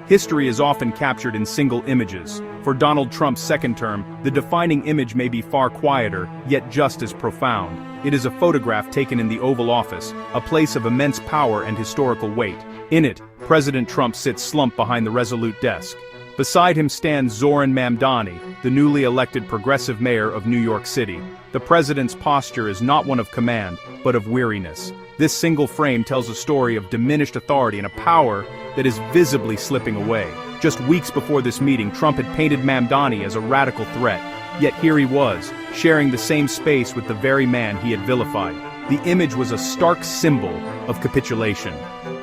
History is often captured in single images. For Donald Trump's second term, the defining image may be far quieter, yet just as profound. It is a photograph taken in the Oval Office, a place of immense power and historical weight. In it, President Trump sits slumped behind the resolute desk. Beside him stands Zoran Mamdani, the newly elected progressive mayor of New York City. The president's posture is not one of command, but of weariness. This single frame tells a story of diminished authority and a power that is visibly slipping away. Just weeks before this meeting, Trump had painted Mamdani as a radical threat. Yet here he was, sharing the same space with the very man he had vilified. The image was a stark symbol of capitulation.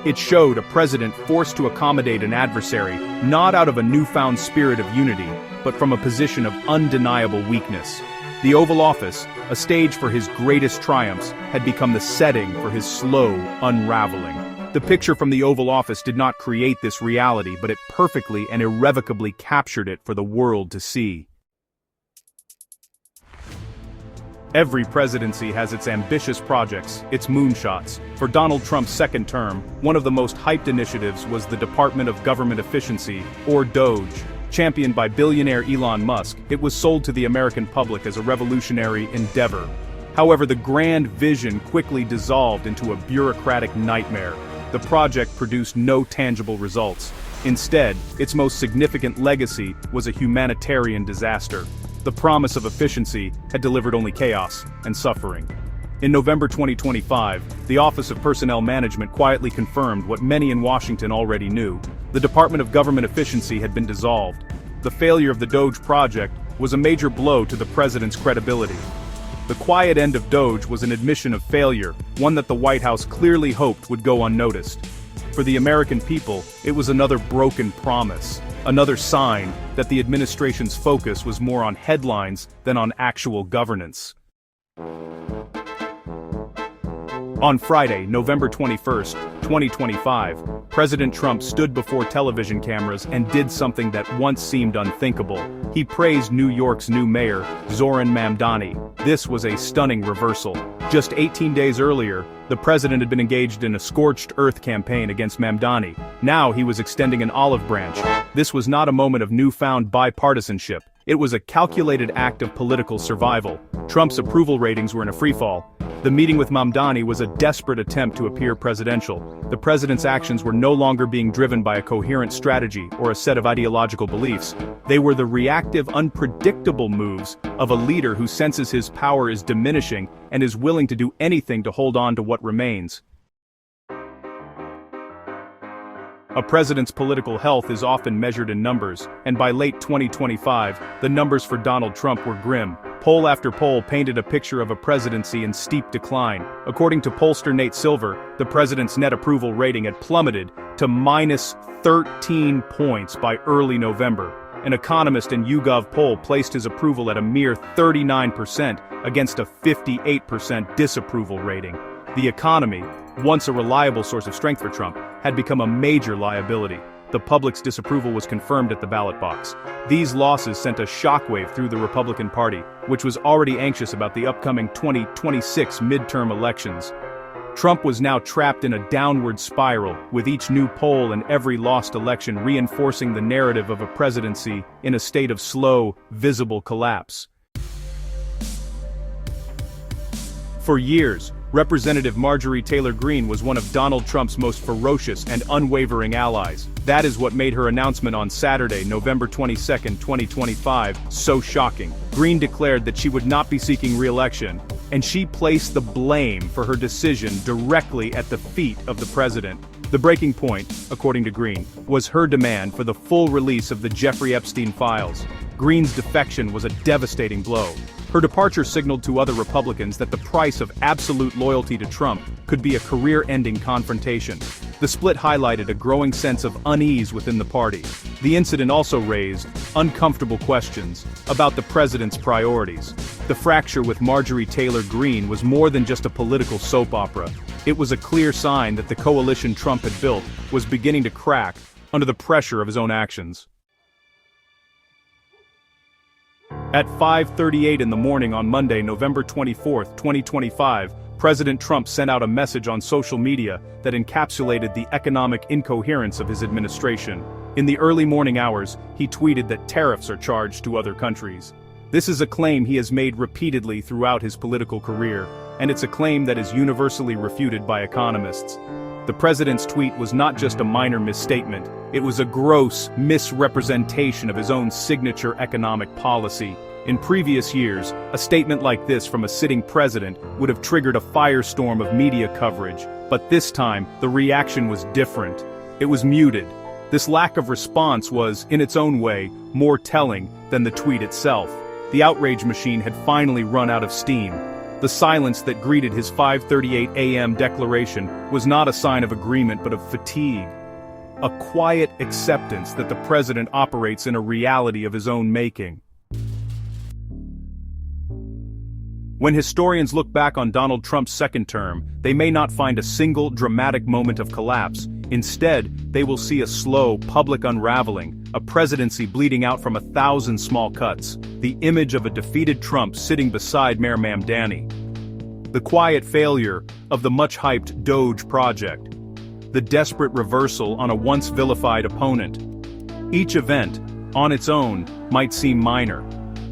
It showed a president forced to accommodate an adversary, not out of a newfound spirit of unity, but from a position of undeniable weakness. The Oval Office, a stage for his greatest triumphs, had become the setting for his slow unraveling. The picture from the Oval Office did not create this reality, but it perfectly and irrevocably captured it for the world to see. Every presidency has its ambitious projects, its moonshots. For Donald Trump's second term, one of the most hyped initiatives was the Department of Government Efficiency, or DOGE. Championed by billionaire Elon Musk, it was sold to the American public as a revolutionary endeavor. However, the grand vision quickly dissolved into a bureaucratic nightmare. The project produced no tangible results. Instead, its most significant legacy was a humanitarian disaster. The promise of efficiency had delivered only chaos and suffering. In November 2025, the Office of Personnel Management quietly confirmed what many in Washington already knew. The Department of Government Efficiency had been dissolved. The failure of the DOGE project was a major blow to the president's credibility. The quiet end of DOGE was an admission of failure, one that the White House clearly hoped would go unnoticed. For the American people, it was another broken promise, another sign that the administration's focus was more on headlines than on actual governance. On Friday, November 21st, 2025, President Trump stood before television cameras and did something that once seemed unthinkable. He praised New York's new mayor, Zoran Mamdani. This was a stunning reversal. Just 18 days earlier, the president had been engaged in a scorched earth campaign against Mamdani. Now he was extending an olive branch. This was not a moment of newfound bipartisanship. It was a calculated act of political survival. Trump's approval ratings were in a freefall. The meeting with Mamdani was a desperate attempt to appear presidential. The president's actions were no longer being driven by a coherent strategy or a set of ideological beliefs. They were the reactive, unpredictable moves of a leader who senses his power is diminishing and is willing to do anything to hold on to what remains. A president's political health is often measured in numbers, and by late 2025, the numbers for Donald Trump were grim. Poll after poll painted a picture of a presidency in steep decline. According to pollster Nate Silver, the president's net approval rating had plummeted to minus 13 points by early November. An economist in YouGov poll placed his approval at a mere 39% against a 58% disapproval rating. The economy, once a reliable source of strength for Trump, had become a major liability. The public's disapproval was confirmed at the ballot box. These losses sent a shockwave through the Republican Party, which was already anxious about the upcoming 2026 midterm elections. Trump was now trapped in a downward spiral, with each new poll and every lost election reinforcing the narrative of a presidency in a state of slow, visible collapse. For years, Representative Marjorie Taylor Greene was one of Donald Trump's most ferocious and unwavering allies. That is what made her announcement on Saturday, November 22, 2025, so shocking. Greene declared that she would not be seeking re-election, and she placed the blame for her decision directly at the feet of the president. The breaking point, according to Greene, was her demand for the full release of the Jeffrey Epstein files. Greene's defection was a devastating blow. Her departure signaled to other Republicans that the price of absolute loyalty to Trump could be a career-ending confrontation. The split highlighted a growing sense of unease within the party. The incident also raised uncomfortable questions about the president's priorities. The fracture with Marjorie Taylor Greene was more than just a political soap opera. It was a clear sign that the coalition Trump had built was beginning to crack under the pressure of his own actions. At 5:38 in the morning on Monday, November 24, 2025, President Trump sent out a message on social media that encapsulated the economic incoherence of his administration. In the early morning hours, he tweeted that tariffs are charged to other countries. This is a claim he has made repeatedly throughout his political career, and it's a claim that is universally refuted by economists. The president's tweet was not just a minor misstatement, it was a gross misrepresentation of his own signature economic policy. In previous years, a statement like this from a sitting president would have triggered a firestorm of media coverage, but this time, the reaction was different. It was muted. This lack of response was, in its own way, more telling than the tweet itself. The outrage machine had finally run out of steam. The silence that greeted his 5:38 a.m. declaration was not a sign of agreement but of fatigue. A quiet acceptance that the president operates in a reality of his own making. When historians look back on Donald Trump's second term, they may not find a single dramatic moment of collapse. Instead, they will see a slow, public unraveling, a presidency bleeding out from 1,000 small cuts, the image of a defeated Trump sitting beside Mayor Mamdani. The quiet failure of the much-hyped DOGE project. The desperate reversal on a once vilified opponent. Each event, on its own, might seem minor,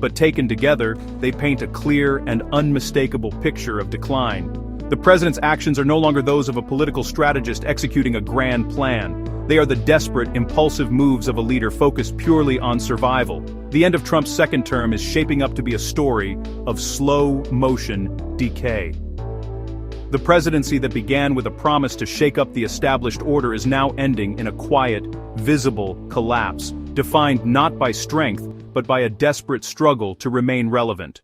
but taken together, they paint a clear and unmistakable picture of decline. The president's actions are no longer those of a political strategist executing a grand plan. They are the desperate, impulsive moves of a leader focused purely on survival. The end of Trump's second term is shaping up to be a story of slow-motion decay. The presidency that began with a promise to shake up the established order is now ending in a quiet, visible collapse, defined not by strength, but by a desperate struggle to remain relevant.